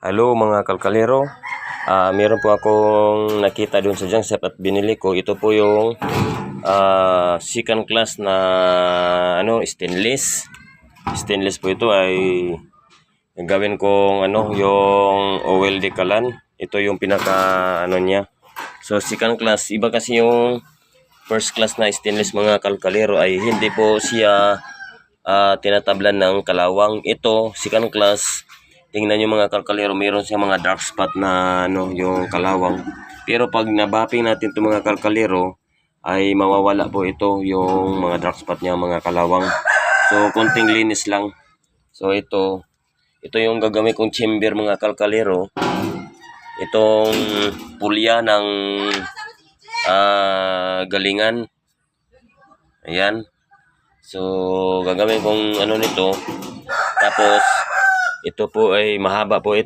Hello mga kalkalero. Meron po akong nakita doon sa junk shop at binili ko. Ito po yung second class na stainless. Stainless po ito ay gagawin kong yung oil dekalan. Ito yung pinaka niya. So second class, iba kasi yung first class na stainless mga kalkalero ay hindi po siya tinatablan ng kalawang. Ito second class, tingnan nyo mga kalkalero, mayroon siya mga dark spot na yung kalawang. Pero pag nabapping natin itong mga kalkalero, ay mawawala po ito yung mga dark spot niya mga kalawang. So konting linis lang. So ito yung gagamit kong chamber mga kalkalero. Itong pulya ng galingan. Ayan. So gagamit kong nito. Tapos ito po ay mahaba po ito.